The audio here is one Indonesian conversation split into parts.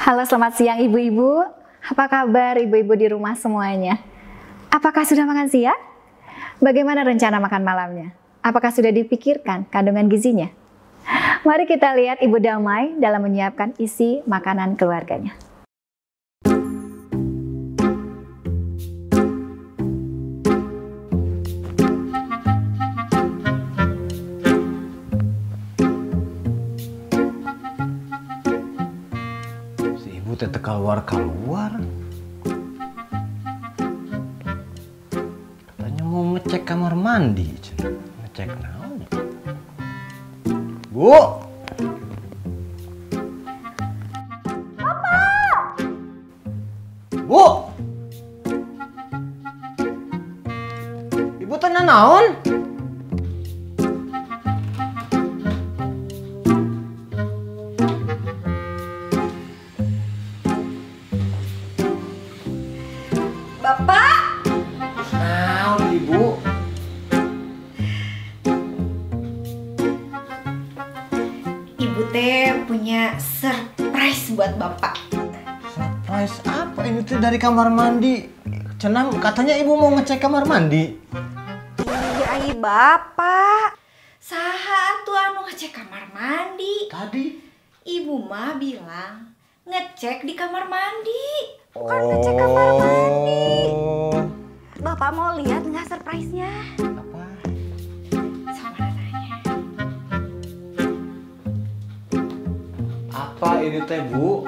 Halo, selamat siang ibu-ibu. Apa kabar ibu-ibu di rumah semuanya? Apakah sudah makan siang? Bagaimana rencana makan malamnya? Apakah sudah dipikirkan kandungan gizinya? Mari kita lihat Ibu Damai dalam menyiapkan isi makanan keluarganya. Tete keluar. Katanya mau ngecek kamar mandi. Ngecek naon? Bu! Papa! Bu! Ibu tanya naon? Bapak! Naon, Ibu? Ibu teh punya surprise buat Bapak. Surprise apa? Ini tuh dari kamar mandi. Cenah katanya Ibu mau ngecek kamar mandi. Iya, Bapak. Saha atuh anu ngecek kamar mandi? Tadi Ibu mah bilang ngecek di kamar mandi. Bukan ngecek kamar mandi. Bapak mau lihat nggak surprise-nya? apa? Sama nanya. Apa ini teh, Bu?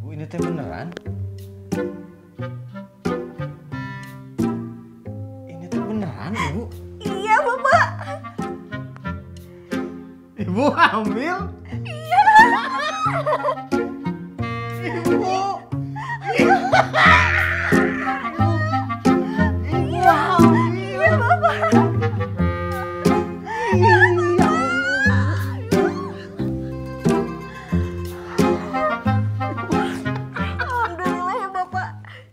Bu, ini teh beneran? Ini teh beneran, Ibu? Iya, Bapak. Ibu hamil? Iya. Ibu. Ibu hamil. Iya, Bapak. Alhamdulillah ya, Bapak.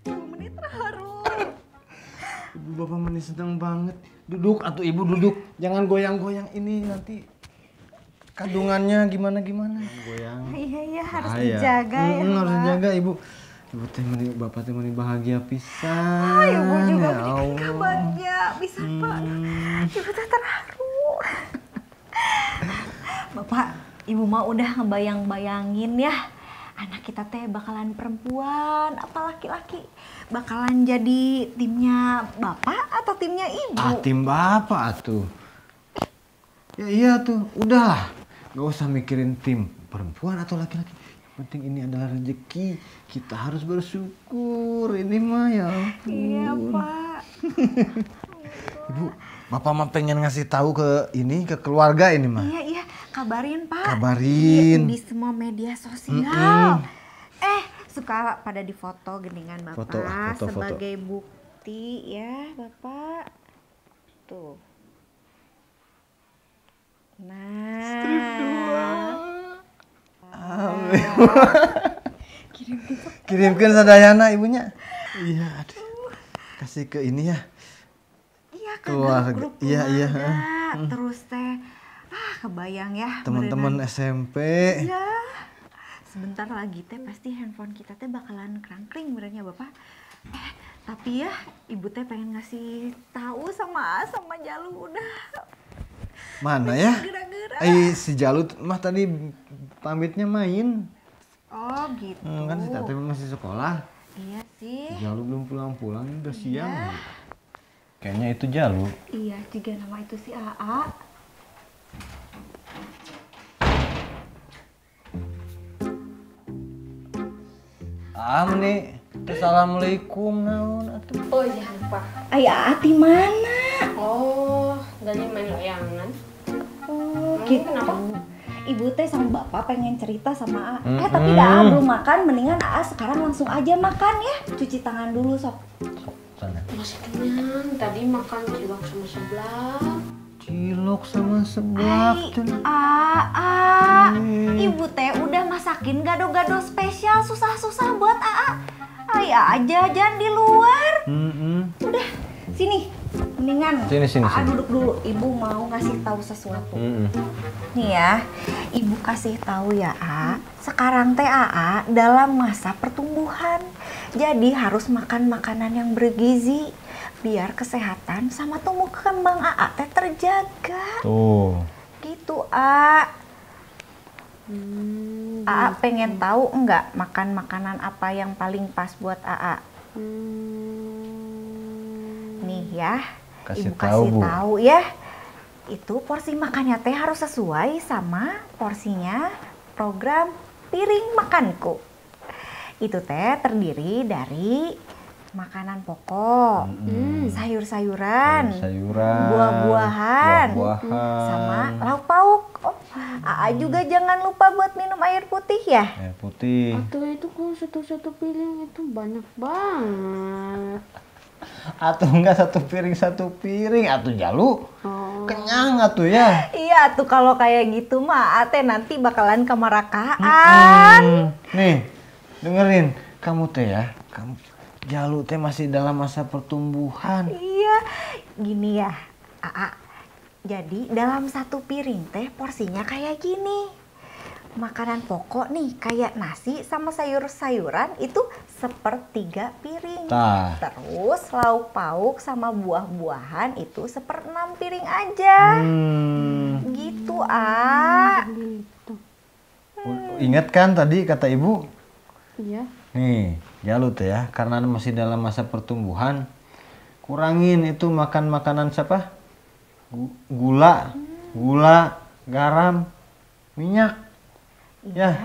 Ibu Meni terharu. Ibu Bapak Meni senang banget. Duduk atuh Ibu, duduk. Jangan goyang-goyang ini nanti kandungannya gimana-gimana. Goyang. Iya, harus Iya. dijaga ya, Harus Pak. dijaga Ibu. Ibu teh Meni, Bapak teh Meni bahagia pisan. Ibu juga Ya menjadi Allah. kabarnya. Bisa, Pak. Ibu teh terharu. Bapak, Ibu mah udah ngebayang-bayangin ya. Anak kita teh bakalan perempuan apa laki-laki. Bakalan jadi timnya Bapak atau timnya Ibu? Tim Bapak atuh. Ya iya tuh, udahlah. Gak usah mikirin tim perempuan atau laki-laki. Yang penting ini adalah rezeki. Kita harus bersyukur. Ini mah ya ampun. Iya, Pak. Ibu, Bapak mah pengen ngasih tahu ke keluarga ini mah. Iya, kabarin, Pak. Kabarin. Di semua media sosial. Suka pada difoto geningan Bapak Foto. sebagai bukti ya, Bapak. Tuh. Nah. Kirimkan sadayana ibunya. Iya, aduh. Kasih ke ini ya. Iya, ke Keluarga. grup Iya. keluarga. Terus teh kebayang ya Teman-teman berenang. SMP. Iya. Sebentar lagi teh pasti handphone kita teh bakalan kerangkring benernya Bapak. Tapi ya Ibu teh pengen ngasih tahu sama Jalu udah. Mana ya? Gerak-gerak. Si Jalut mah tadi pamitnya main. Oh gitu. Kan si Tete masih sekolah. Iya sih. Si Jalu belum pulang-pulang, udah siang. Kayaknya itu Jalu. Iya, juga nama itu si AA. Meni. Assalamualaikum naon atuh. Oh iya lupa. Ayah Ati mana? Oh, tadi main layangan. Oh gitu. Kenapa? Ibu teh sama Bapak pengen cerita sama AA. Tapi dah belum makan, mendingan AA sekarang langsung aja makan ya. Cuci tangan dulu sok. Sana. Masih kenyang. Tadi makan cilok sama sebelah. Cilok sama seblak. Ibu teh udah masakin gado-gado spesial susah-susah buat AA. Ayah aja jangan di luar. Udah, sini. Mendingan Sini. duduk dulu. Ibu mau ngasih tahu sesuatu. Nih ya, Ibu kasih tahu ya, A. Sekarang teh AA dalam masa pertumbuhan. Jadi harus makan makanan yang bergizi biar kesehatan sama tumbuh kembang AA teh terjaga. Tuh. Gitu, A. AA pengen tahu enggak makan makanan apa yang paling pas buat AA? Nih ya, Kasih Ibu tahu, kasih Bu. tahu ya. Itu porsi makannya teh harus sesuai sama porsinya program piring makanku. Itu teh terdiri dari makanan pokok, sayur-sayuran, buah-buahan, sama lauk pauk. Oh, AA juga jangan lupa buat minum air putih ya. Air putih. Atau itu kalau satu piring itu banyak banget. Atau enggak satu piring atuh Jalu. Kenyang atuh ya. Iya tuh kalau kayak gitu mah ate nanti bakalan kemarakaan. Nih, dengerin. Kamu teh ya, Jalu teh masih dalam masa pertumbuhan. Iya, gini ya, AA. Jadi dalam satu piring teh porsinya kayak gini. Makanan pokok nih kayak nasi sama sayur-sayuran itu 1/3 piring. Tah. Terus lauk pauk sama buah-buahan itu 1/6 piring aja. Gitu, A. Ingat kan tadi kata ibu? Iya. Nih, Jalu teh ya, karena masih dalam masa pertumbuhan, kurangin itu makan makanan siapa? Gula, garam, minyak. Iya,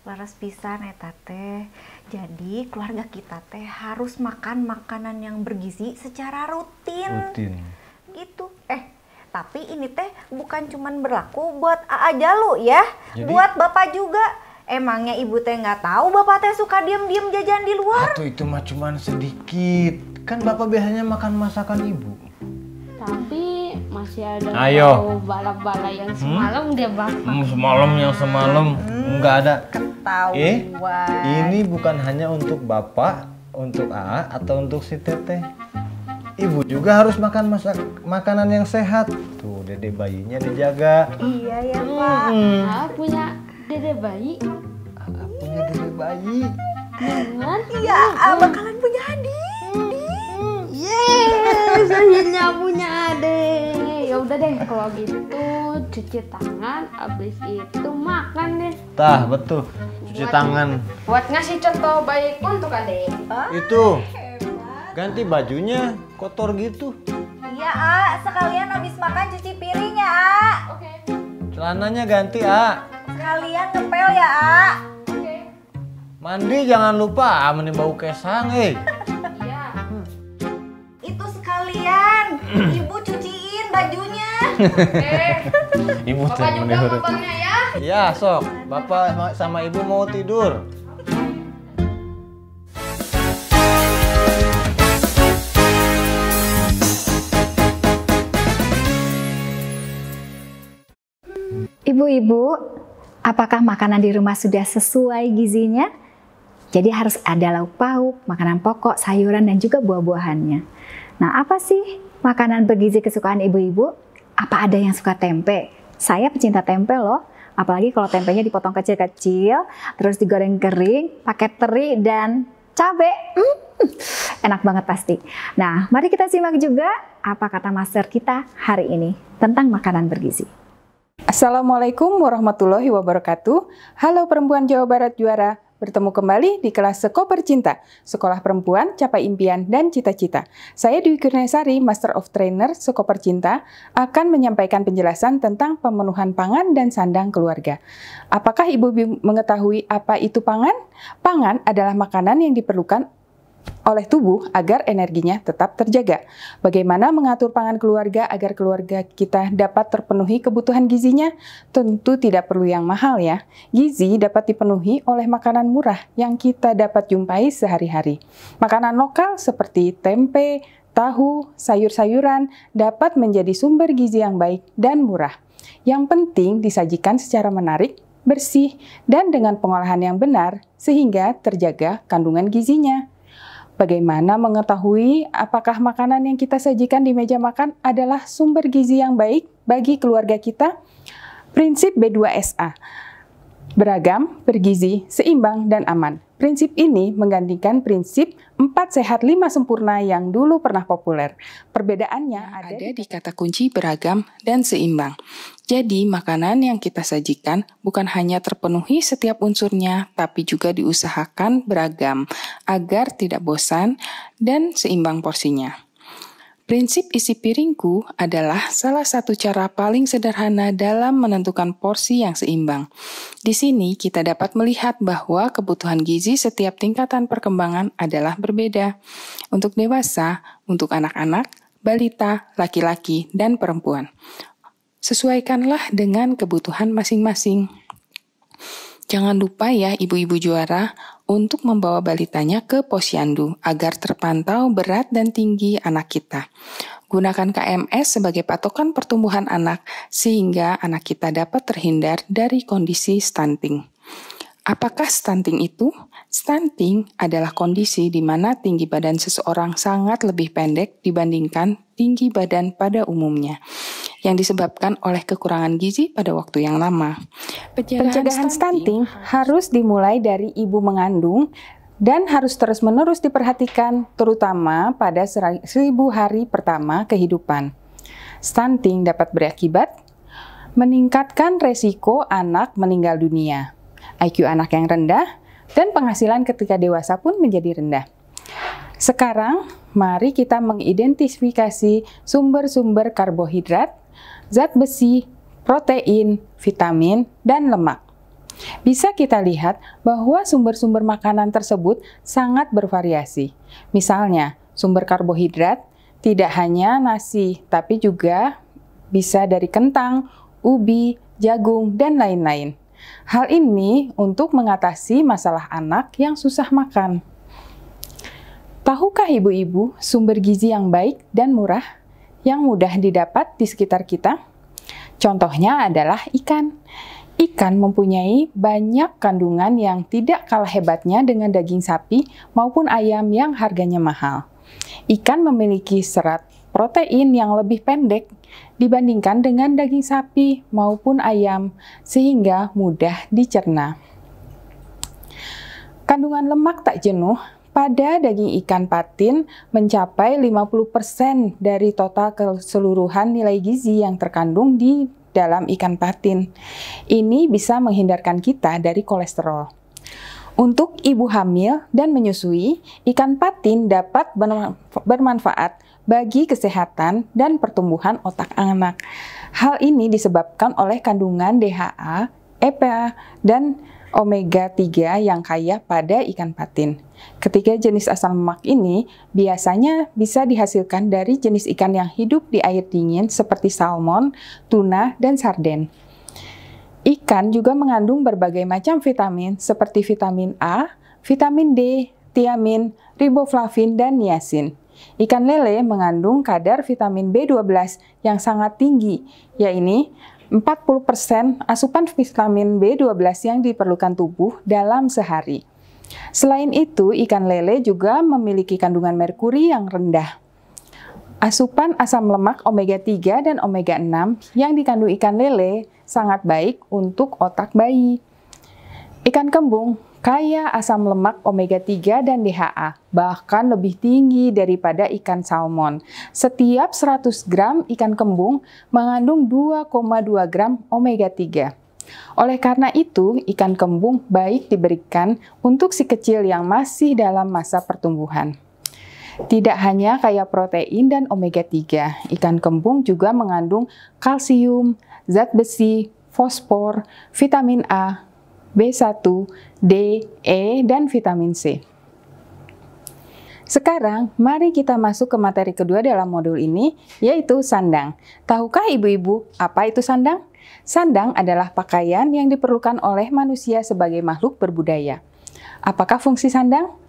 laras pisan eta teh. Jadi keluarga kita teh harus makan makanan yang bergizi secara rutin. Gitu. Tapi ini teh bukan cuman berlaku buat AA Jalu ya. Jadi? Buat Bapak juga. Emangnya Ibu teh nggak tahu Bapak teh suka diam-diam jajan di luar? Atuh itu mah cuman sedikit. Kan Bapak biasanya makan masakan ibu. Tapi masih ada Ayo. bala-bala yang semalam dia Bapak. Semalam nggak ada. Ketahuan. Ini bukan hanya untuk Bapak, untuk AA atau untuk si Teteh. Ibu juga harus makan makanan yang sehat. Tuh, dede bayinya dijaga. Iya ya Pak. Ah, punya dede bayi. AA punya dede bayi. Beneran? Iya, AA bakalan punya adik. Yes, akhirnya punya adik. Ya udah deh kalau gitu cuci tangan, abis itu makan deh. Tah, betul. Cuci tangan. Buat ngasih contoh baik untuk adik. Itu. Ganti bajunya, kotor gitu. Iya, A. Sekalian habis makan cuci piring ya, A. Oke. Celananya ganti, A. Sekalian ngepel ya, A. Oke. Mandi jangan lupa, mending bau kesang, Iya. Itu sekalian. Ibu cuciin bajunya. Oke. Ibu Bapak juga kotornya ya. Iya, sok. Bapak sama ibu mau tidur. Ibu-ibu, apakah makanan di rumah sudah sesuai gizinya? Jadi harus ada lauk pauk, makanan pokok, sayuran, dan juga buah-buahannya. Nah, apa sih makanan bergizi kesukaan ibu-ibu? Apa ada yang suka tempe? Saya pecinta tempe loh. Apalagi kalau tempenya dipotong kecil-kecil, terus digoreng kering, pakai teri dan cabai. Enak banget pasti. Nah, mari kita simak juga apa kata master kita hari ini tentang makanan bergizi. Assalamualaikum warahmatullahi wabarakatuh. Halo perempuan Jawa Barat juara. Bertemu kembali di kelas Sekoper Cinta, Sekolah Perempuan Capai Impian dan Cita-Cita. Saya Dwi Kurniasari, Master of Trainer Sekoper Cinta, akan menyampaikan penjelasan tentang pemenuhan pangan dan sandang keluarga. Apakah Ibu mengetahui apa itu pangan? Pangan adalah makanan yang diperlukan oleh tubuh agar energinya tetap terjaga. Bagaimana mengatur pangan keluarga agar keluarga kita dapat terpenuhi kebutuhan gizinya? Tentu tidak perlu yang mahal ya. Gizi dapat dipenuhi oleh makanan murah yang kita dapat jumpai sehari-hari. Makanan lokal seperti tempe, tahu, sayur-sayuran dapat menjadi sumber gizi yang baik dan murah. Yang penting disajikan secara menarik, bersih, dan dengan pengolahan yang benar sehingga terjaga kandungan gizinya. Bagaimana mengetahui apakah makanan yang kita sajikan di meja makan adalah sumber gizi yang baik bagi keluarga kita? Prinsip B2SA, beragam, bergizi, seimbang, dan aman. Prinsip ini menggantikan prinsip 4 sehat 5 sempurna yang dulu pernah populer. Perbedaannya ada di kata kunci beragam dan seimbang. Jadi, makanan yang kita sajikan bukan hanya terpenuhi setiap unsurnya, tapi juga diusahakan beragam agar tidak bosan dan seimbang porsinya. Prinsip isi piringku adalah salah satu cara paling sederhana dalam menentukan porsi yang seimbang. Di sini kita dapat melihat bahwa kebutuhan gizi setiap tingkatan perkembangan adalah berbeda. Untuk dewasa, untuk anak-anak, balita, laki-laki, dan perempuan. Sesuaikanlah dengan kebutuhan masing-masing. Jangan lupa ya ibu-ibu juara untuk membawa balitanya ke posyandu agar terpantau berat dan tinggi anak kita. Gunakan KMS sebagai patokan pertumbuhan anak sehingga anak kita dapat terhindar dari kondisi stunting. Apakah stunting itu? Stunting adalah kondisi di mana tinggi badan seseorang sangat lebih pendek dibandingkan tinggi badan pada umumnya, yang disebabkan oleh kekurangan gizi pada waktu yang lama. Pencegahan stunting harus dimulai dari ibu mengandung dan harus terus-menerus diperhatikan, terutama pada 1000 hari pertama kehidupan. Stunting dapat berakibat meningkatkan resiko anak meninggal dunia, IQ anak yang rendah, dan penghasilan ketika dewasa pun menjadi rendah. Sekarang, mari kita mengidentifikasi sumber-sumber karbohidrat, zat besi, protein, vitamin, dan lemak. Bisa kita lihat bahwa sumber-sumber makanan tersebut sangat bervariasi. Misalnya, sumber karbohidrat tidak hanya nasi, tapi juga bisa dari kentang, ubi, jagung, dan lain-lain. Hal ini untuk mengatasi masalah anak yang susah makan. Tahukah ibu-ibu sumber gizi yang baik dan murah yang mudah didapat di sekitar kita? Contohnya adalah ikan. Ikan mempunyai banyak kandungan yang tidak kalah hebatnya dengan daging sapi maupun ayam yang harganya mahal. Ikan memiliki serat protein yang lebih pendek dibandingkan dengan daging sapi maupun ayam, sehingga mudah dicerna. Kandungan lemak tak jenuh pada daging ikan patin mencapai 50% dari total keseluruhan nilai gizi yang terkandung di dalam ikan patin. Ini bisa menghindarkan kita dari kolesterol. Untuk ibu hamil dan menyusui, ikan patin dapat bermanfaat bagi kesehatan dan pertumbuhan otak anak. Hal ini disebabkan oleh kandungan DHA, EPA, dan omega 3 yang kaya pada ikan patin. Ketiga jenis asam lemak ini biasanya bisa dihasilkan dari jenis ikan yang hidup di air dingin seperti salmon, tuna, dan sarden. Ikan juga mengandung berbagai macam vitamin seperti vitamin A, vitamin D, tiamin, riboflavin, dan niacin. Ikan lele mengandung kadar vitamin B12 yang sangat tinggi, yaitu 40% asupan vitamin B12 yang diperlukan tubuh dalam sehari. Selain itu, ikan lele juga memiliki kandungan merkuri yang rendah. Asupan asam lemak omega 3 dan omega 6 yang dikandung ikan lele sangat baik untuk otak bayi. Ikan kembung kaya asam lemak omega 3 dan DHA, bahkan lebih tinggi daripada ikan salmon. Setiap 100 gram ikan kembung mengandung 2,2 gram omega 3. Oleh karena itu, ikan kembung baik diberikan untuk si kecil yang masih dalam masa pertumbuhan. Tidak hanya kaya protein dan omega 3, ikan kembung juga mengandung kalsium, zat besi, fosfor, vitamin A, B1, D, E, dan vitamin C. Sekarang, mari kita masuk ke materi kedua dalam modul ini, yaitu sandang. Tahukah ibu-ibu apa itu sandang? Sandang adalah pakaian yang diperlukan oleh manusia sebagai makhluk berbudaya. Apakah fungsi sandang?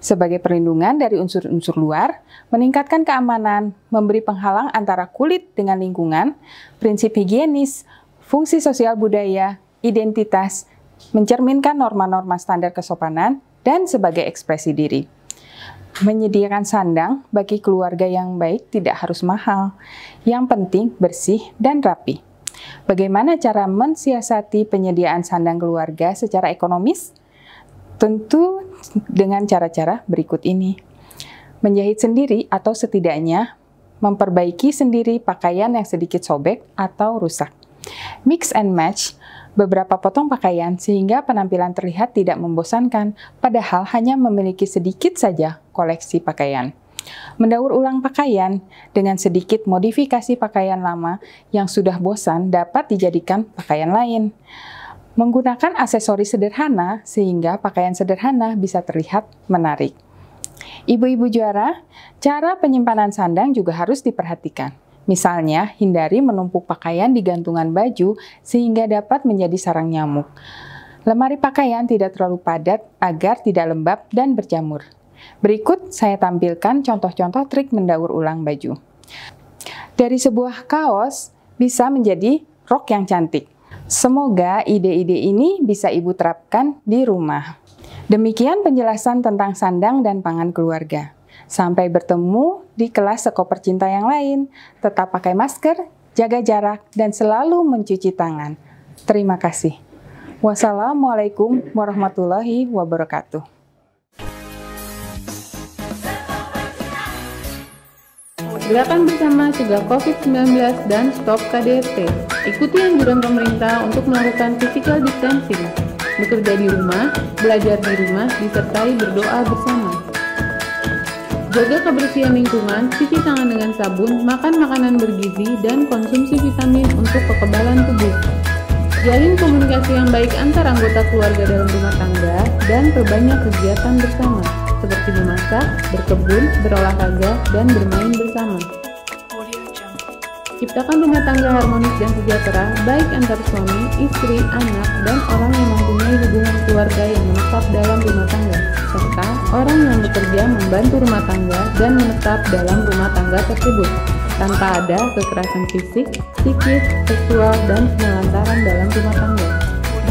Sebagai perlindungan dari unsur-unsur luar, meningkatkan keamanan, memberi penghalang antara kulit dengan lingkungan, prinsip higienis, fungsi sosial budaya, identitas, mencerminkan norma-norma standar kesopanan, dan sebagai ekspresi diri. Menyediakan sandang bagi keluarga yang baik tidak harus mahal. Yang penting bersih dan rapi. Bagaimana cara mensiasati penyediaan sandang keluarga secara ekonomis? Tentu dengan cara-cara berikut ini. Menjahit sendiri atau setidaknya memperbaiki sendiri pakaian yang sedikit sobek atau rusak. Mix and match beberapa potong pakaian sehingga penampilan terlihat tidak membosankan, padahal hanya memiliki sedikit saja koleksi pakaian. Mendaur ulang pakaian dengan sedikit modifikasi pakaian lama yang sudah bosan dapat dijadikan pakaian lain. Menggunakan aksesoris sederhana sehingga pakaian sederhana bisa terlihat menarik. Ibu-ibu juara, cara penyimpanan sandang juga harus diperhatikan. Misalnya, hindari menumpuk pakaian di gantungan baju sehingga dapat menjadi sarang nyamuk. Lemari pakaian tidak terlalu padat agar tidak lembab dan berjamur. Berikut saya tampilkan contoh-contoh trik mendaur ulang baju. Dari sebuah kaos bisa menjadi rok yang cantik. Semoga ide-ide ini bisa Ibu terapkan di rumah. Demikian penjelasan tentang sandang dan pangan keluarga. Sampai bertemu di kelas Sekoper Cinta yang lain. Tetap pakai masker, jaga jarak, dan selalu mencuci tangan. Terima kasih. Wassalamualaikum warahmatullahi wabarakatuh. Gerakan bersama cegah COVID-19 dan stop KDRT. Ikuti anjuran pemerintah untuk melakukan physical distancing. Bekerja di rumah, belajar di rumah, disertai berdoa bersama. Jaga kebersihan lingkungan, cuci tangan dengan sabun, makan makanan bergizi, dan konsumsi vitamin untuk kekebalan tubuh. Jalin komunikasi yang baik antar anggota keluarga dalam rumah tangga, dan perbanyak kegiatan bersama, seperti memasak, berkebun, berolahraga, dan bermain bersama. Ciptakan rumah tangga harmonis dan sejahtera, baik antar suami, istri, anak, dan orang yang mempunyai hubungan keluarga yang menetap dalam rumah tangga, serta orang yang bekerja membantu rumah tangga dan menetap dalam rumah tangga tersebut, tanpa ada kekerasan fisik, psikis, seksual, dan penelantaran dalam rumah tangga.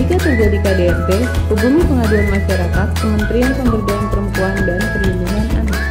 Jika terjadi KDRT, hubungi pengaduan masyarakat, Kementerian Pemberdayaan Perempuan dan Perlindungan Anak.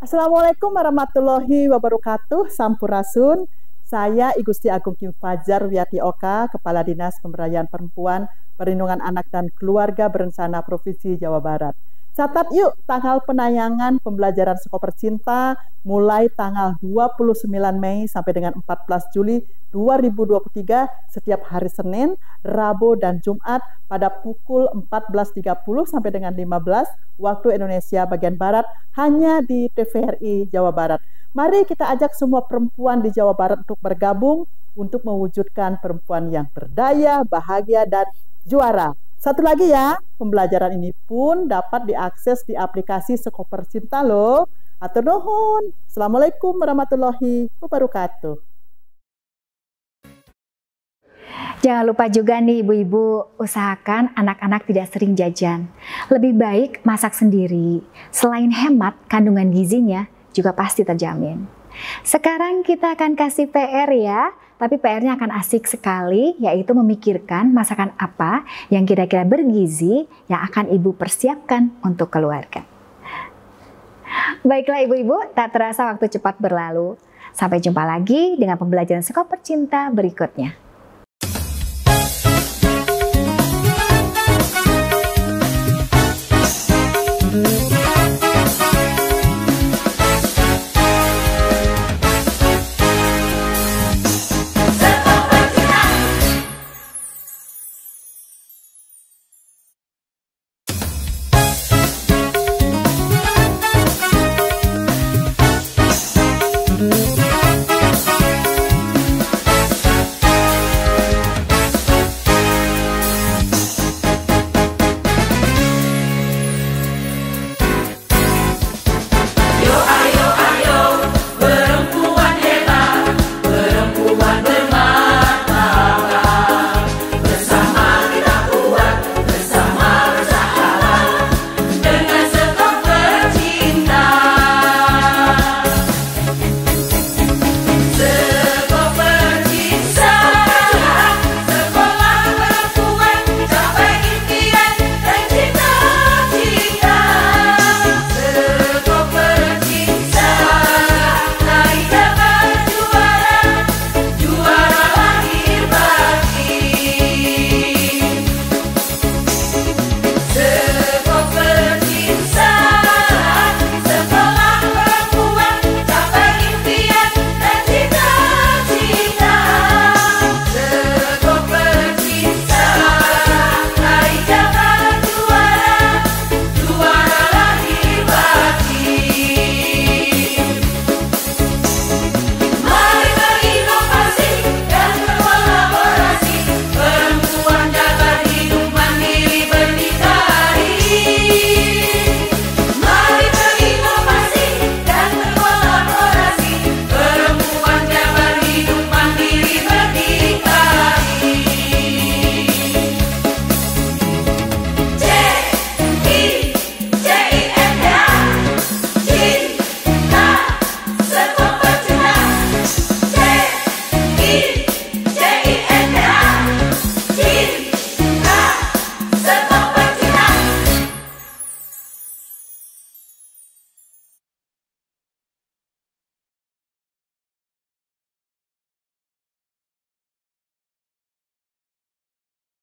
Assalamualaikum warahmatullahi wabarakatuh. Sampurasun. Saya I Gusti Agung Kim Fajar Wiyati Oka, Kepala Dinas Pemberdayaan Perempuan, Perlindungan Anak dan Keluarga Berencana Provinsi Jawa Barat. Catat yuk tanggal penayangan pembelajaran Sekoper Cinta mulai tanggal 29 Mei sampai dengan 14 Juli 2023 setiap hari Senin, Rabu, dan Jumat pada pukul 14.30 sampai dengan 15 waktu Indonesia bagian Barat hanya di TVRI Jawa Barat. Mari kita ajak semua perempuan di Jawa Barat untuk bergabung untuk mewujudkan perempuan yang berdaya, bahagia, dan juara. Satu lagi ya, pembelajaran ini pun dapat diakses di aplikasi Sekoper Cinta loh. Atur nuhun. Assalamualaikum warahmatullahi wabarakatuh. Jangan lupa juga nih ibu-ibu, usahakan anak-anak tidak sering jajan. Lebih baik masak sendiri. Selain hemat, kandungan gizinya juga pasti terjamin. Sekarang kita akan kasih PR ya, tapi PR-nya akan asik sekali, yaitu memikirkan masakan apa yang kira-kira bergizi yang akan ibu persiapkan untuk keluarga. Baiklah ibu-ibu, tak terasa waktu cepat berlalu. Sampai jumpa lagi dengan pembelajaran Sekoper Cinta berikutnya.